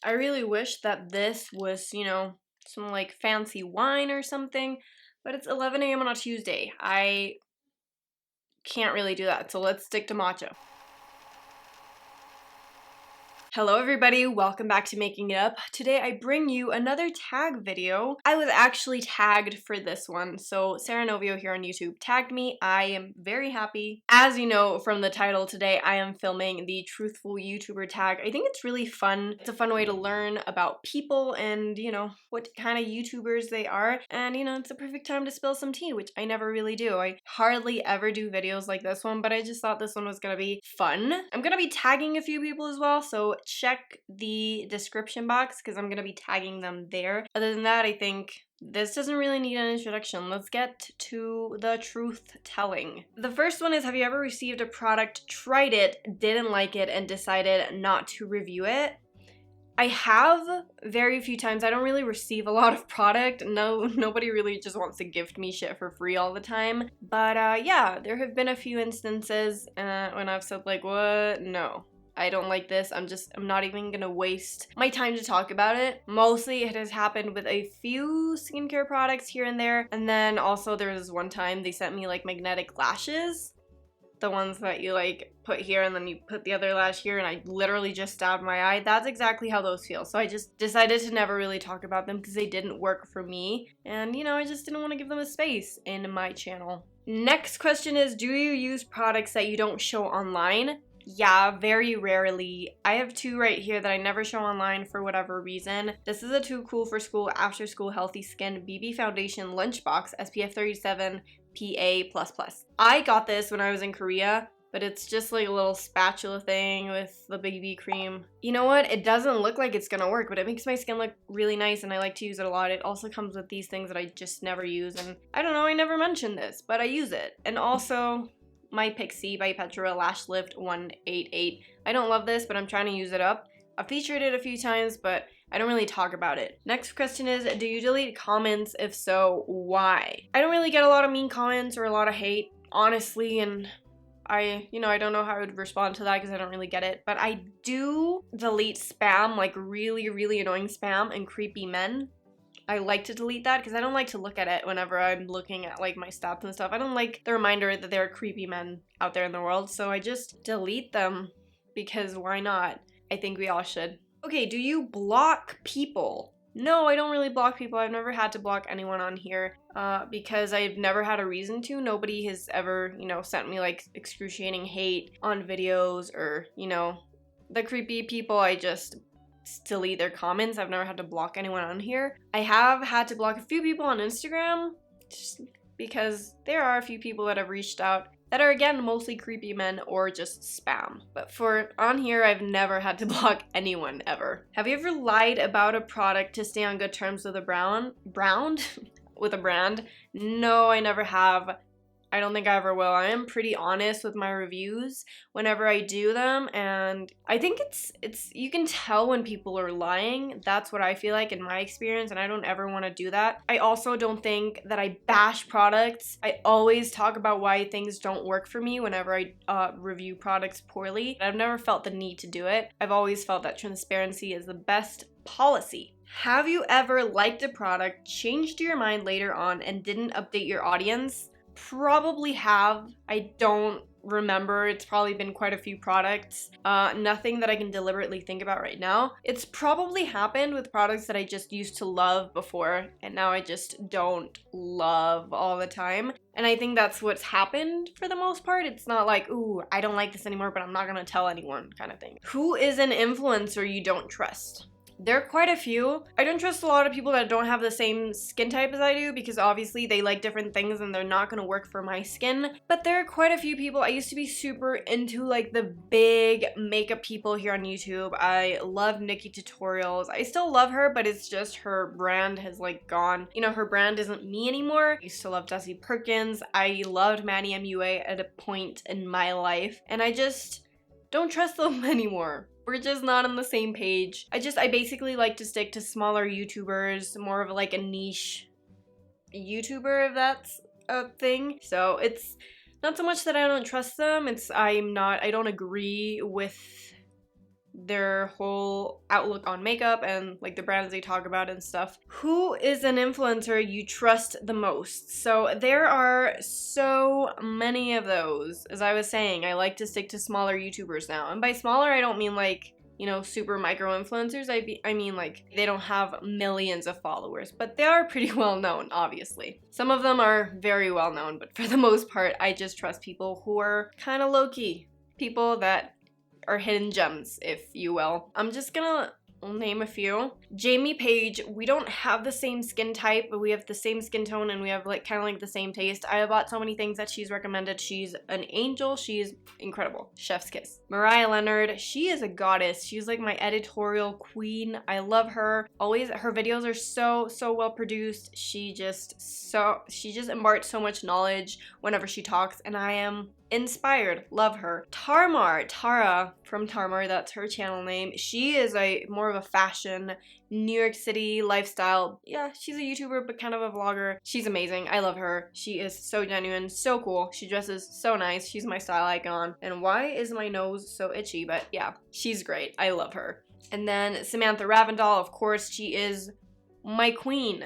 I really wish that this was, you know, some like fancy wine or something, but it's 11 a.m. on a Tuesday. I can't really do that, so let's stick to matcha. Hello everybody, welcome back to Making It Up. Today I bring you another tag video. I was actually tagged for this one, so Sarah Novio here on YouTube tagged me. I am very happy. As you know from the title, today I am filming the Truthful YouTuber tag. I think it's really fun. It's a fun way to learn about people and, you know, what kind of YouTubers they are. And, you know, it's a perfect time to spill some tea, which I never really do. I hardly ever do videos like this one, but I just thought this one was gonna be fun. I'm gonna be tagging a few people as well, so check the description box because I'm gonna be tagging them there. Other than that, I think this doesn't really need an introduction. Let's get to the truth telling. The first one is, have you ever received a product, tried it, didn't like it, and decided not to review it? I have very few times. I don't really receive a lot of product. Nobody really just wants to gift me shit for free all the time. But yeah, there have been a few instances when I've said like, what? No. I don't like this. I'm not even gonna waste my time to talk about it. Mostly it has happened with a few skincare products here and there. And then also there was this one time they sent me like magnetic lashes. The ones that you like put here and then you put the other lash here, and I literally just stabbed my eye. That's exactly how those feel. So I just decided to never really talk about them because they didn't work for me. And you know, I just didn't want to give them a space in my channel. Next question is, do you use products that you don't show online? Yeah, very rarely. I have two right here that I never show online for whatever reason. This is a Too Cool for School After School Healthy Skin BB Foundation Lunchbox SPF 37 PA++. I got this when I was in Korea, but it's just like a little spatula thing with the BB cream. You know what? It doesn't look like it's gonna work, but it makes my skin look really nice and I like to use it a lot. It also comes with these things that I just never use, and I don't know, I never mentioned this, but I use it. And also my Pixie by Petra Lash Lift 188. I don't love this, but I'm trying to use it up. I've featured it a few times, but I don't really talk about it. Next question is, do you delete comments? If so, why? I don't really get a lot of mean comments or a lot of hate, honestly, and I don't know how I would respond to that because I don't really get it, but I do delete spam, like really, really annoying spam and creepy men. I like to delete that because I don't like to look at it whenever I'm looking at like my stats and stuff. I don't like the reminder that there are creepy men out there in the world, so I just delete them because why not? I think we all should. Okay, do you block people? No, I don't really block people. I've never had to block anyone on here because I've never had a reason to. Nobody has ever, you know, sent me like excruciating hate on videos or, you know, the creepy people. I just delete their comments. I've never had to block anyone on here. I have had to block a few people on Instagram just because there are a few people that have reached out that are, again, mostly creepy men or just spam. But for on here, I've never had to block anyone ever. Have you ever lied about a product to stay on good terms with a with a brand? No, I never have. I don't think I ever will. I am pretty honest with my reviews whenever I do them, and I think it's you can tell when people are lying. That's what I feel like in my experience, and I don't ever want to do that. I also don't think that I bash products. I always talk about why things don't work for me whenever I review products poorly. I've never felt the need to do it. I've always felt that transparency is the best policy. Have you ever liked a product, changed your mind later on, and didn't update your audience? Probably have. I don't remember. It's probably been quite a few products. Nothing that I can deliberately think about right now. It's probably happened with products that I just used to love before and now I just don't love all the time. And I think that's what's happened for the most part. It's not like, ooh, I don't like this anymore, but I'm not gonna tell anyone kind of thing. Who is an influencer you don't trust? There are quite a few. I don't trust a lot of people that don't have the same skin type as I do because obviously they like different things and they're not gonna work for my skin. But there are quite a few people. I used to be super into like the big makeup people here on YouTube. I love Nikki Tutorials. I still love her, but it's just her brand has like gone. You know, her brand isn't me anymore. I used to love Desi Perkins. I loved Manny MUA at a point in my life, and I just don't trust them anymore. We're just not on the same page. I basically like to stick to smaller YouTubers, more of like a niche YouTuber, if that's a thing. So it's not so much that I don't trust them, it's I don't agree with their whole outlook on makeup and like the brands they talk about and stuff. Who is an influencer you trust the most? So there are so many of those. As I was saying, I like to stick to smaller YouTubers now. And by smaller, I don't mean like, you know, super micro influencers. I mean like they don't have millions of followers, but they are pretty well known, obviously. Some of them are very well known, but for the most part, I just trust people who are kind of low-key. People that are hidden gems, if you will. I'm just gonna name a few. Jamie Page, we don't have the same skin type, but we have the same skin tone and we have like kind of like the same taste. I have bought so many things that she's recommended. She's an angel. She's incredible. Chef's kiss. Mariah Leonard, she is a goddess. She's like my editorial queen. I love her. Always, her videos are so well produced. She just imparts so much knowledge whenever she talks, and I am inspired. Love her. Tara from Tarmar, that's her channel name. She is more of a fashion, New York City lifestyle. Yeah, she's a YouTuber, but kind of a vlogger. She's amazing. I love her. She is so genuine, so cool. She dresses so nice. She's my style icon. And why is my nose so itchy? But yeah, she's great. I love her. And then Samantha Ravendal, of course, she is my queen.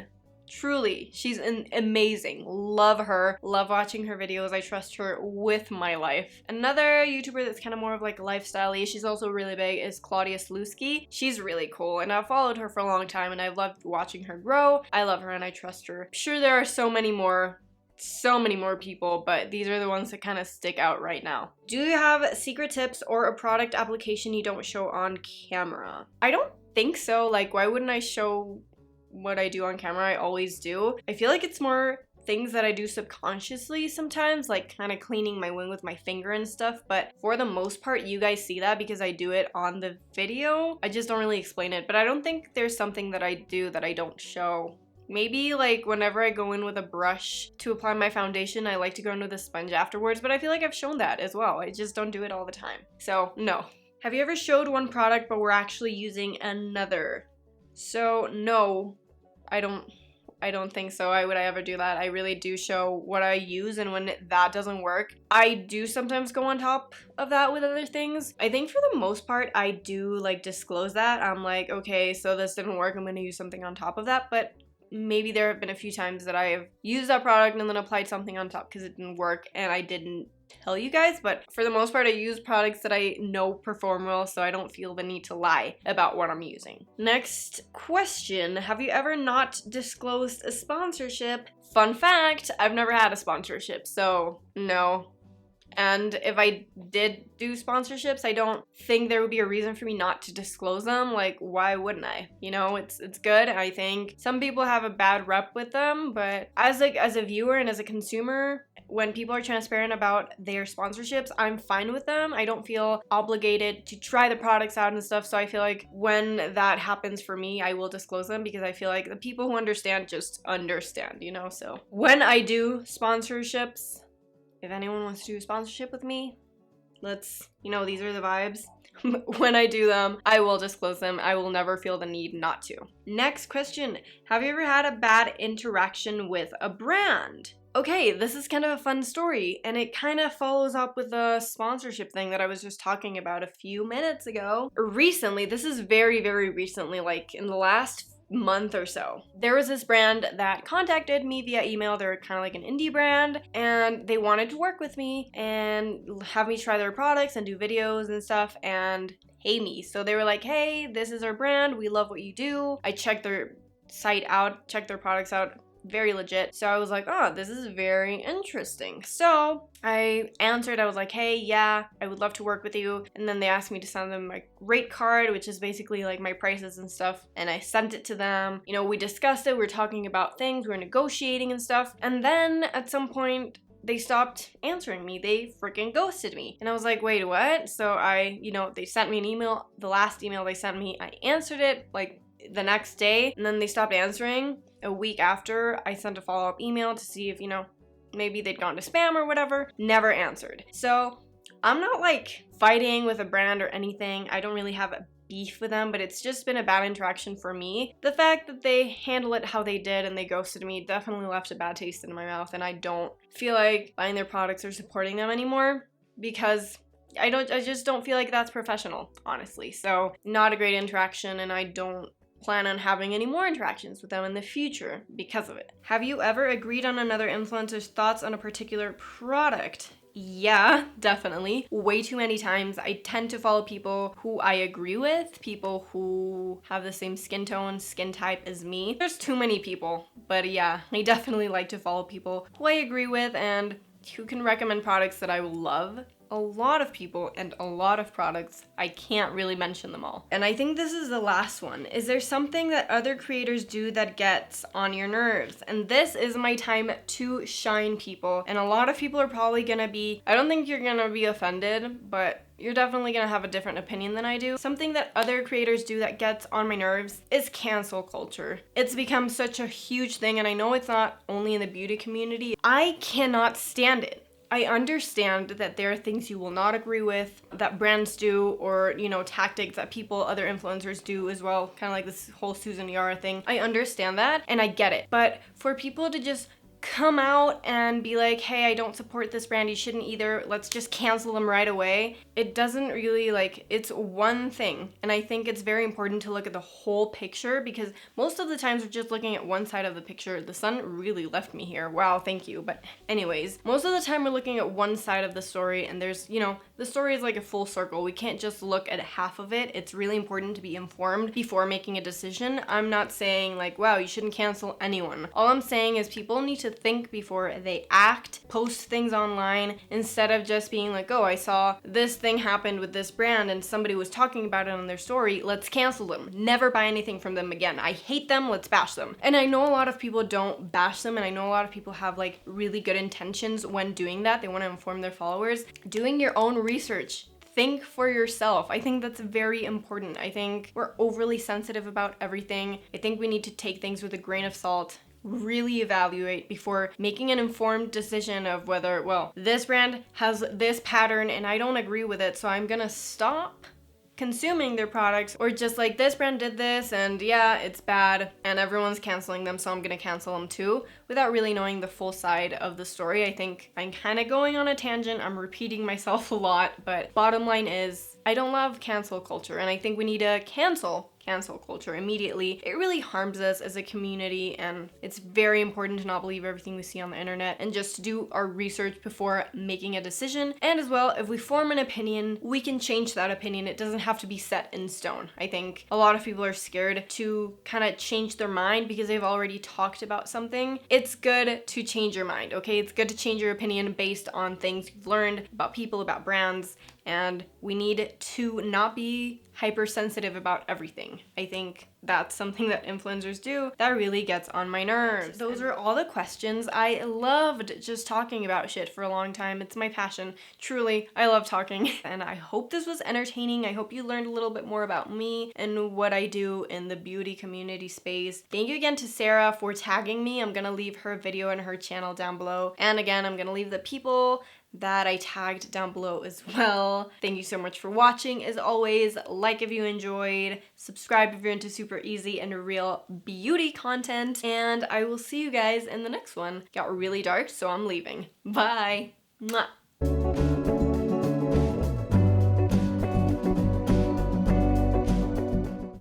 Truly, she's amazing. Love her. Love watching her videos. I trust her with my life. Another YouTuber that's kind of more of like lifestyle-y, she's also really big, is Claudia Slutsky. She's really cool, and I've followed her for a long time, and I've loved watching her grow. I love her, and I trust her. I'm sure there are so many more people, but these are the ones that kind of stick out right now. Do you have secret tips or a product application you don't show on camera? I don't think so. Like, why wouldn't I show what I do on camera? I always do. I feel like it's more things that I do subconsciously sometimes, like kind of cleaning my wing with my finger and stuff, but for the most part, you guys see that because I do it on the video. I just don't really explain it, but I don't think there's something that I do that I don't show. Maybe like whenever I go in with a brush to apply my foundation, I like to go in with a sponge afterwards, but I feel like I've shown that as well. I just don't do it all the time. So no. Have you ever showed one product but were actually using another? So no, I don't think so. Why would I ever do that? I really do show what I use, and when that doesn't work, I do sometimes go on top of that with other things. I think for the most part, I do like disclose that. I'm like, okay, so this didn't work, I'm gonna use something on top of that, but maybe there have been a few times that I have used that product and then applied something on top because it didn't work and I didn't tell you guys, but for the most part, I use products that I know perform well, so I don't feel the need to lie about what I'm using. Next question, have you ever not disclosed a sponsorship? Fun fact, I've never had a sponsorship, so no. And if I did do sponsorships, I don't think there would be a reason for me not to disclose them. Like, why wouldn't I? You know, it's good. I think some people have a bad rep with them, but as a viewer and as a consumer, when people are transparent about their sponsorships, I'm fine with them. I don't feel obligated to try the products out and stuff. So I feel like when that happens for me, I will disclose them because I feel like the people who understand just understand, you know? So when I do sponsorships, if anyone wants to do a sponsorship with me, let's, you know, these are the vibes. When I do them, I will disclose them. I will never feel the need not to. Next question. Have you ever had a bad interaction with a brand? Okay, this is kind of a fun story, and it kind of follows up with the sponsorship thing that I was just talking about a few minutes ago. Recently, this is very recently, like in the last month or so, there was this brand that contacted me via email. They're kind of like an indie brand, and they wanted to work with me and have me try their products and do videos and stuff and pay me. So they were like, hey, this is our brand, we love what you do. I checked their site out, checked their products out, very legit. So I was like, oh, this is very interesting. So I answered, I was like, hey, yeah, I would love to work with you. And then they asked me to send them my rate card, which is basically like my prices and stuff. And I sent it to them. You know, we discussed it. We were talking about things. We were negotiating and stuff. And then at some point, they stopped answering me. They freaking ghosted me. And I was like, wait, what? So they sent me an email. The last email they sent me, I answered it like the next day. And then they stopped answering. A week after, I sent a follow-up email to see if, maybe they'd gone to spam or whatever. Never answered. So I'm not like fighting with a brand or anything. I don't really have a beef with them, but it's just been a bad interaction for me. The fact that they handle it how they did and they ghosted me definitely left a bad taste in my mouth, and I don't feel like buying their products or supporting them anymore because I just don't feel like that's professional, honestly. So not a great interaction, and I don't plan on having any more interactions with them in the future because of it. Have you ever agreed on another influencer's thoughts on a particular product? Yeah, definitely. Way too many times. I tend to follow people who I agree with, people who have the same skin tone, skin type as me. There's too many people, but yeah, I definitely like to follow people who I agree with and who can recommend products that I will love. A lot of people and a lot of products. I can't really mention them all. And I think this is the last one. Is there something that other creators do that gets on your nerves? And this is my time to shine, people. And a lot of people are probably gonna be, I don't think you're gonna be offended, but you're definitely gonna have a different opinion than I do. Something that other creators do that gets on my nerves is cancel culture. It's become such a huge thing, and I know it's not only in the beauty community. I cannot stand it. I understand that there are things you will not agree with that brands do, or, you know, tactics that people, other influencers do as well, kind of like this whole Susan Yara thing. I understand that and I get it. But for people to just come out and be like, hey, I don't support this brand, you shouldn't either, let's just cancel them right away. It doesn't really, like, it's one thing. And I think it's very important to look at the whole picture, because most of the times we're just looking at one side of the picture. The sun really left me here. Wow, thank you. But anyways, most of the time we're looking at one side of the story, and there's, you know, the story is like a full circle. We can't just look at half of it. It's really important to be informed before making a decision. I'm not saying like, wow, you shouldn't cancel anyone. All I'm saying is people need to think before they act, post things online, instead of just being like, oh, I saw this thing happened with this brand and somebody was talking about it on their story, let's cancel them. Never buy anything from them again. I hate them, let's bash them. And I know a lot of people don't bash them, and I know a lot of people have like really good intentions when doing that. They want to inform their followers. Doing your own research. Think for yourself. I think that's very important. I think we're overly sensitive about everything. I think we need to take things with a grain of salt, really evaluate before making an informed decision of whether, well, this brand has this pattern and I don't agree with it, so I'm gonna stop consuming their products, or just like, this brand did this and yeah, it's bad and everyone's canceling them, so I'm gonna cancel them too, without really knowing the full side of the story. I think I'm kind of going on a tangent. I'm repeating myself a lot, but bottom line is I don't love cancel culture, and I think we need to cancel culture immediately. It really harms us as a community, and it's very important to not believe everything we see on the internet and just to do our research before making a decision. And as well, if we form an opinion, we can change that opinion. It doesn't have to be set in stone. I think a lot of people are scared to kind of change their mind because they've already talked about something. It's good to change your mind, okay? It's good to change your opinion based on things you've learned about people, about brands, and we need to not be hypersensitive about everything. I think that's something that influencers do that really gets on my nerves. Those are all the questions. I loved just talking about shit for a long time. It's my passion. Truly, I love talking. And I hope this was entertaining. I hope you learned a little bit more about me and what I do in the beauty community space. Thank you again to Sarah for tagging me. I'm gonna leave her video and her channel down below. And again, I'm gonna leave the people that I tagged down below as well. Thank you so much for watching. As always, like if you enjoyed, subscribe if you're into super easy and real beauty content, and I will see you guys in the next one. Got really dark, so I'm leaving. Bye. Mwah.